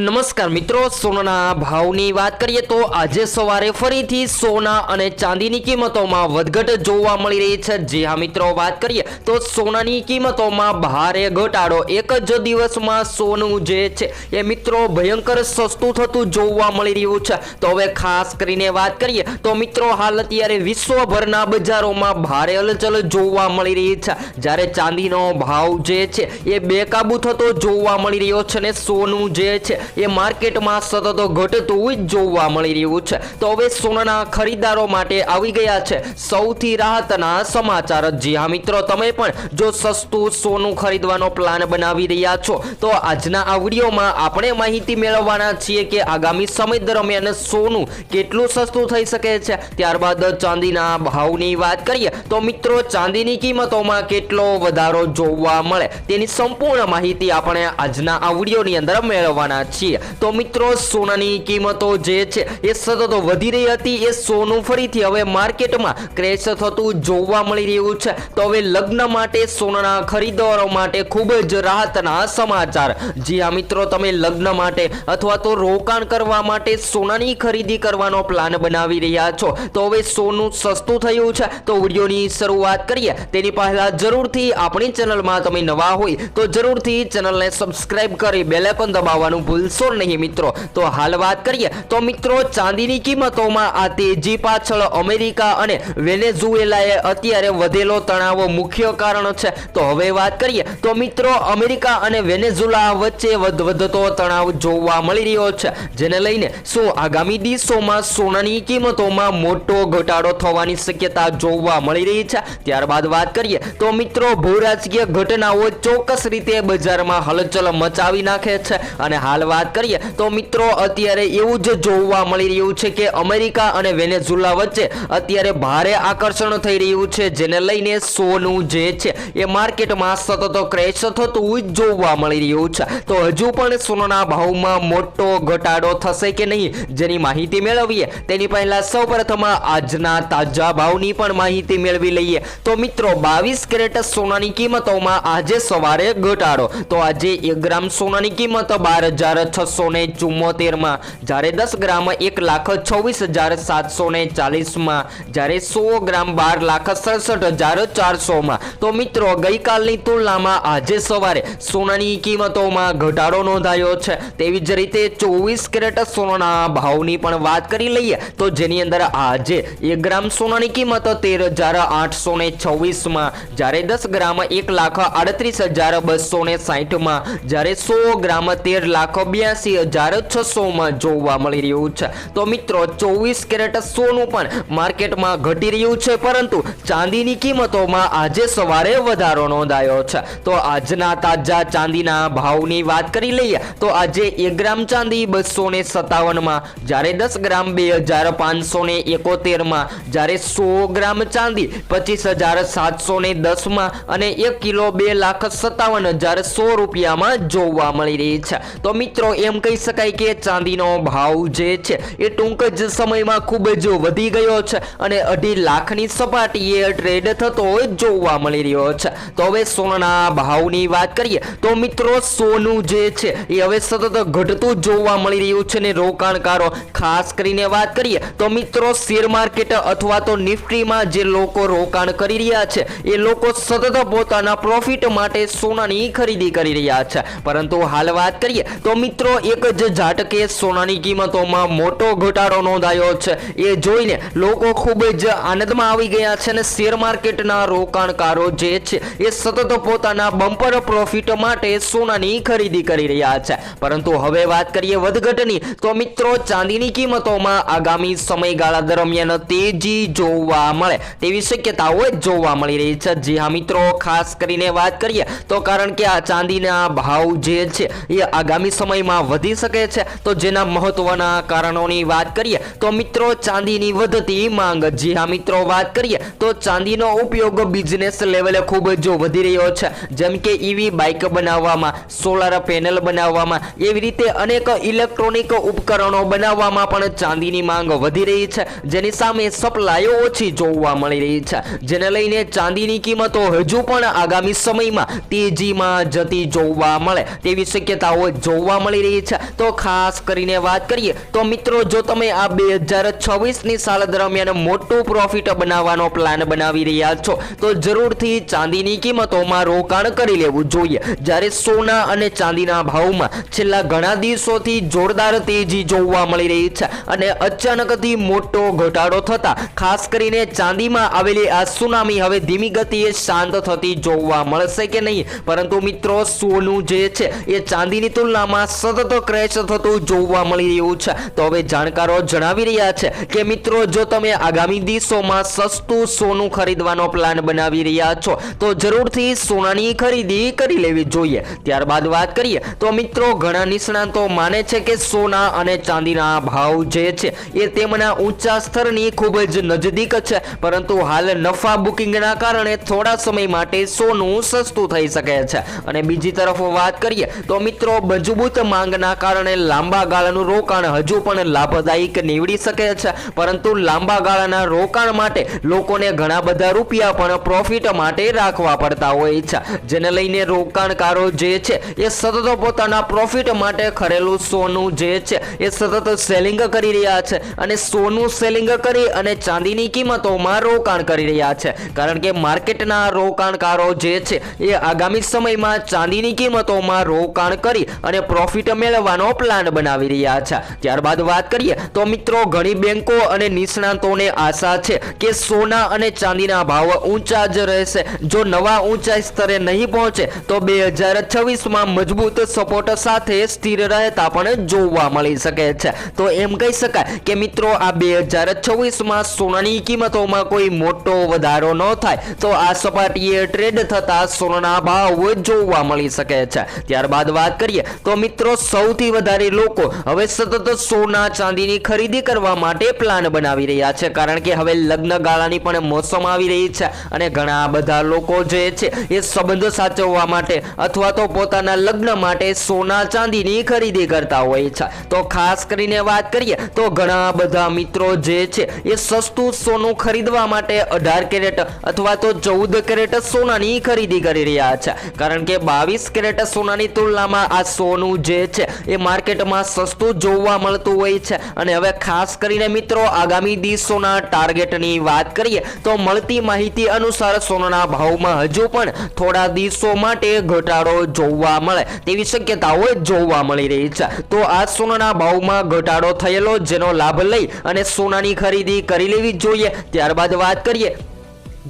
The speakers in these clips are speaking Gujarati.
નમસ્કાર મિત્રો, સોનાના ભાવની વાત કરીએ તો આજે સવારે ફરીથી સોના અને ચાંદીની કિંમતોમાં વધઘટ જોવા મળી રહી છે। જી હા મિત્રો, વાત કરીએ તો સોનાની કિંમતોમાં ભારે ઘટાડો એક જ દિવસમાં સોનું જે છે એ મિત્રો ભયંકર સસ્તું થતું જોવા મળી રહ્યું છે। તો હવે ખાસ કરીને વાત કરીએ તો મિત્રો હાલ અત્યારે વિશ્વભરના બજારોમાં ભારે હલચલ જોવા મળી રહી છે। જ્યારે ચાંદીનો ભાવ જે છે એ બેકાબૂ થતો જોવા મળી રહ્યો છે અને સોનું જે છે એ માર્કેટમાં સતત ઘટતું જોવા મળી રહ્યું છે। તો હવે સોનાના ખરીદારો માટે આવી ગયા છે સૌથી રાહતના સમાચાર। જી હા મિત્રો, તમે પણ જો સસ્તું સોનું ખરીદવાનો પ્લાન બનાવી રહ્યા છો તો આજના આ વિડીયોમાં આપણે માહિતી મેળવવાના છીએ કે આગામી સમય દરમિયાન સોનું કેટલું સસ્તું થઈ શકે છે। ત્યારબાદ ચાંદીના ભાવની વાત કરીએ તો મિત્રો ચાંદીની કિંમતોમાં કેટલો વધારો જોવા મળે તેની સંપૂર્ણ માહિતી આપણે આજના આ વિડીયોની અંદર મેળવવાના છીએ। તો મિત્રો સોનાની કિંમતો જે છે એ સતત વધી રહી હતી, એ સોનું ફરીથી હવે માર્કેટમાં ક્રેશ થતું જોવા મળી રહ્યું છે। તો હવે લગ્ન માટે સોનાના ખરીદદારો માટે ખૂબ જ રાહતના સમાચાર। જી હા મિત્રો, તમે લગ્ન માટે અથવા તો રોકાણ કરવા માટે સોનાની ખરીદી કરવાનો પ્લાન બનાવી રહ્યા છો તો હવે સોનું સસ્તું થયું છે। તો વિડીયોની શરૂઆત કરીએ તેની પહેલા જરૂરથી આપણી ચેનલમાં તમે નવા હોય તો જરૂરથી ચેનલને સબસ્ક્રાઇબ કરી બેલ આઇકોન દબાવવાનું ભૂલશો નહીં મિત્રો। તો હાલ વાત કરીએ તો મિત્રો ચાંદીની કિંમતોમાં આ તેજી પાછળ અમેરિકા અને વેનેઝુએલાએ અત્યારે વધેલો તણાવ મુખ્ય કારણ છે। તો હવે વાત કરીએ તો મિત્રો અમેરિકા અને વેનેઝુએલા વચ્ચે વધતો તણાવ જોવા મળી રહ્યો છે, જેને લઈને શું આગામી દિવસોમાં સોનાની કિંમતોમાં મોટો ઘટાડો થવાની શક્યતા જોવા મળી રહી છે। ત્યારબાદ વાત કરીએ તો મિત્રો ભૂરાજકીય ઘટનાઓ ચોક્કસ રીતે બજારમાં હલચલ મચાવી નાખે છે અને હાલ વાત કરીએ તો મિત્રો અત્યારે એવું જ જોવા મળી રહ્યું છે કે અમેરિકા અને વેનેઝુએલા વચ્ચે અત્યારે ભારે આકર્ષણ થઈ રહ્યું છે, જેને લઈને સોનું જે છે એ માર્કેટમાં સતત ક્રેશ થતું જોવા મળી રહ્યું છે। તો હજુ પણ સોનાના ભાવમાં મોટો ઘટાડો થશે કે નહીં જેની માહિતી મેળવીએ તેની પહેલા સૌપ્રથમ આજના તાજા ભાવની પણ માહિતી મેળવી લઈએ। તો મિત્રો 22 કેરેટ સોનાની કિંમતોમાં આજે સવારે ઘટાડો। તો આજે 1 ગ્રામ સોનાની કિંમત 12,674 માં, જ્યારે 10 ગ્રામ 1,26,740 માં, જ્યારે 100 ગ્રામ 12,67,400 માં। તો મિત્રો ગઈકાલની તુલનામાં આજે સવારે સોનાની કિંમતોમાં ઘટાડો નોંધાયો છે। તેવી જ રીતે 24 કેરેટ સોનાના ભાવની પણ વાત કરી લઈએ તો જેની અંદર આજે 1 ગ્રામ સોનાની કિંમત 13,826 માં, જ્યારે 10 ગ્રામ 1,38,260 માં, જ્યારે 100 ગ્રામ 13,82,600 માં જોવા મળી રહ્યું છે। તો મિત્રો 24 કેરેટ સોનું પણ માર્કેટમાં ઘટી રહ્યું છે, પરંતુ ચાંદીની કિંમતોમાં આજે સવારે વધારો નોંધાયો છે। તો આજના તાજા ચાંદીના ભાવની વાત કરી લઈએ તો આજે 1 ગ્રામ ચાંદી 257 માં, જ્યારે 10 ગ્રામ 2,571 માં, જ્યારે 100 ગ્રામ ચાંદી 25,710 માં અને 1 કિલો 2,57,100 રૂપિયામાં જોવા મળી રહી છે। તો મિત્રો એમ કહી શકાય કે ચાંદીનો ભાવ જે છે એ ટૂંક જ સમયમાં ખૂબ જ વધી ગયો છે અને 2.5 લાખની સપાટીએ ટ્રેડ થતો જોવા મળી રહ્યો છે। તો હવે સોનાના ભાવની વાત કરીએ તો મિત્રો સોનું જે છે એ હવે સતત ઘટતું જોવા મળી રહ્યું છે ને રોકાણકારો ખાસ કરીને વાત કરીએ તો મિત્રો શેર માર્કેટ અથવા તો નિફ્ટીમાં જે લોકો રોકાણ કરી રહ્યા છે એ લોકો સતત પોતાના પ્રોફિટ માટે સોનાની ખરીદી કરી રહ્યા છે, પરંતુ હાલ વાત કરીએ તો મિત્રો એક જ ઝાટકે સોનાની કિંમતોમાં મોટો ઘટાડો નોંધાયો છે। એ જોઈને લોકો ખૂબ જ આનંદમાં આવી ગયા છે અને શેર માર્કેટના રોકાણકારો જે છે એ સતત પોતાના બમ્પર પ્રોફિટ માટે સોનાની ખરીદી કરી રહ્યા છે। પરંતુ હવે વાત કરીએ વધઘટની તો મિત્રો ચાંદીની કિંમતોમાં આગામી સમયગાળા દરમિયાન તેજી જોવા મળે તેવી શક્યતાઓ જોવા મળી રહી છે। જી હા મિત્રો, ખાસ કરીને વાત કરીએ તો કારણ કે આ ચાંદીના ભાવ જે છે એ આગામી સમયમાં વધી શકે છે। તો જેના મહત્વના કારણોની વાત કરીએ તો મિત્રો ચાંદીની વધતી માંગ। જી હા મિત્રો, વાત કરીએ તો ચાંદીનો ઉપયોગ બિઝનેસ લેવલે ખૂબ જ વધી રહ્યો છે, જેમ કે ઈવી બાઇક બનાવવામાં, સોલાર પેનલ બનાવવામાં, એવી રીતે અનેક ઇલેક્ટ્રોનિક ઉપકરણો બનાવવામાં પણ ચાંદીની માંગ વધી રહી છે, જેની સામે સપ્લાય ઓછી જોવા મળી રહી છે, જેને લઈને ચાંદીની કિંમતો હજુ પણ આગામી સમયમાં તેજીમાં જતી જોવા મળે તેવી શક્યતાઓ જોવા મળી રહી છે। તો ખાસ કરીને વાત કરીએ તો મિત્રો જો તમે આ 2026ની સાલ દરમિયાન મોટું પ્રોફિટ બનાવવાનો પ્લાન બનાવી રહ્યા છો તો જરૂરથી ચાંદીની કિંમતોમાં રોકાણ કરી લેવું જોઈએ। જ્યારે સોના અને ચાંદીના ભાવમાં છેલ્લા ઘણા દિવસોથી જોરદાર તેજી જોવા મળી રહી છે અને અચાનકથી મોટો ઘટાડો થતા ખાસ કરીને ચાંદીમાં આવેલી આ સુનામી હવે ધીમી ગતિએ શાંત થતી જોવા મળશે કે નહીં, પરંતુ મિત્રો સોનું જે છે એ ચાંદીની તુલનામાં સતત ક્રેશ થતું જોવા મળી રહ્યું છે। તો હવે જાણકારો જણાવી રહ્યા છે કે મિત્રો જો તમે આગામી દિવસોમાં સસ્તું સોનું ખરીદવાનો પ્લાન બનાવી રહ્યા છો તો જરૂરથી સોનાની ખરીદી કરી લેવી જોઈએ। ત્યારબાદ વાત કરીએ તો મિત્રો ઘણા નિષ્ણાતો માને છે કે સોના અને ચાંદીના ભાવ જે છે એ તેમના ઊંચા સ્તરની ખૂબ જ નજદીક છે, પરંતુ હાલ નફા બુકિંગના કારણે થોડા સમય માટે સોનું સસ્તું થઈ શકે છે। અને બીજી તરફ વાત કરીએ તો મિત્રો મજબૂત માંગના કારણે લાંબા ગાળાનું રોકાણ હજુ પણ લાભદાયક નીવડી શકે છે, પરંતુ લાંબા ગાળાના રોકાણ માટે લોકોને ઘણા બધા રૂપિયા પણ પ્રોફિટ માટે રાખવા પડતા હોય છે, જેને લઈને રોકાણકારો જે છે એ સતત પોતાના પ્રોફિટ માટે ખરેલું સોનું જે છે એ સતત સેલિંગ કરી રહ્યા છે અને સોનું સેલિંગ કરી અને ચાંદીની કિંમતોમાં રોકાણ કરી રહ્યા છે, કારણ કે માર્કેટના રોકાણકારો જે છે એ આગામી સમયમાં ચાંદીની કિંમતોમાં રોકાણ કરી અને પ્રોફિટ મેળવવાનો પ્લાન બનાવી રહ્યા છે। ત્યારબાદ વાત કરીએ તો મિત્રો ઘણી બેંકો અને નિષ્ણાતોને આશા છે કે સોના અને ચાંદીના ભાવ ઊંચા જ રહેશે। જો નવા ઊંચા સ્તરે નહીં પહોંચે તો 2026માં મજબૂત સપોર્ટ સાથે સ્થિર રહેતા પણ જોવા મળી શકે છે। તો એમ કહી શકાય કે મિત્રો આ 2026માં સોનાની કિંમતોમાં કોઈ મોટો વધારો ન થાય તો આ સપાટીએ ટ્રેડ થતા સોનાના ભાવ જોવા મળી શકે છે। ત્યારબાદ વાત કરીએ તો મિત્રો સૌથી વધારે લોકો હવે સતત સોના ચાંદીની ખરીદી કરવા માટે પ્લાન બનાવી રહ્યા છે, કારણ કે હવે લગ્ન ગાળાની પણ મોસમ આવી રહી છે અને ઘણા બધા લોકો જે છે એ સંબંધ સાચવવા માટે અથવા તો પોતાના લગ્ન માટે સોના ચાંદીની ખરીદી કરતા હોય છે। તો ખાસ કરીને વાત કરીએ તો ઘણા બધા મિત્રો જે છે એ સસ્તું સોનું ખરીદવા માટે 18 કેરેટ અથવા તો 14 કેરેટ સોનાની ખરીદી કરી રહ્યા છે, કારણ કે 22 કેરેટ સોનાની તુલનામાં આ સોનું જે છે એ માર્કેટમાં સસ્તું જોવા મળતું હોય છે। અને હવે ખાસ કરીને મિત્રો આગામી દિવસોના ટાર્ગેટની વાત કરીએ તો મળતી માહિતી અનુસાર સોનાના ભાવમાં હજુ પણ થોડા દિવસો માટે ઘટાડો જોવા મળે તેવી શક્યતાઓ જોવા મળી રહી છે। તો આ સોનાના ભાવમાં ઘટાડો થયેલો જેનો લાભ લઈ અને સોનાની ખરીદી કરી લેવી જોઈએ। ત્યારબાદ વાત કરીએ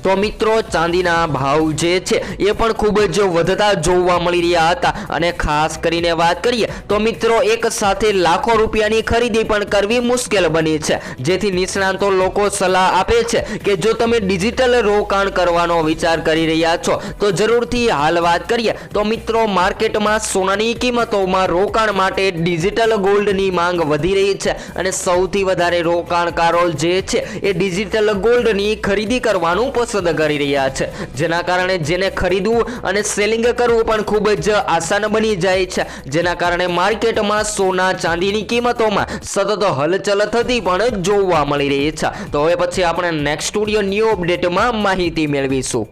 તો મિત્રો ચાંદીના ભાવ જે છે એ પણ ખૂબ જ વધતા જોવા મળી રહ્યા હતા અને ખાસ કરીને વાત કરીએ તો મિત્રો એક સાથે લાખો રૂપિયાની ખરીદી પણ કરવી મુશ્કેલ બની છે, જેથી નિષ્ણાતો લોકો સલાહ આપે છે કે જો તમે ડિજિટલ રોકાણ કરવાનો વિચાર કરી રહ્યા છો તો જરૂરથી હાલ વાત કરીએ તો મિત્રો માર્કેટમાં સોનાની કિંમતોમાં રોકાણ માટે ડિજિટલ ગોલ્ડની માંગ વધી રહી છે અને સૌથી વધારે રોકાણકારો જે છે એ ડિજિટલ ગોલ્ડની ખરીદી કરવાનું પસંદ કરી રહ્યા છે, જેના કારણે જેને ખરીદવું અને સેલિંગ કરવું પણ ખૂબ જ આસાન બની જાય છે, જેના કારણે માર્કેટમાં સોના ચાંદીની કિંમતોમાં સતત હલચલ થતી પણ જોવા મળી રહી છે। તો હવે પછી આપણે નેક્સ્ટ સ્ટુડિયો ન્યૂ અપડેટમાં માહિતી મેળવીશું।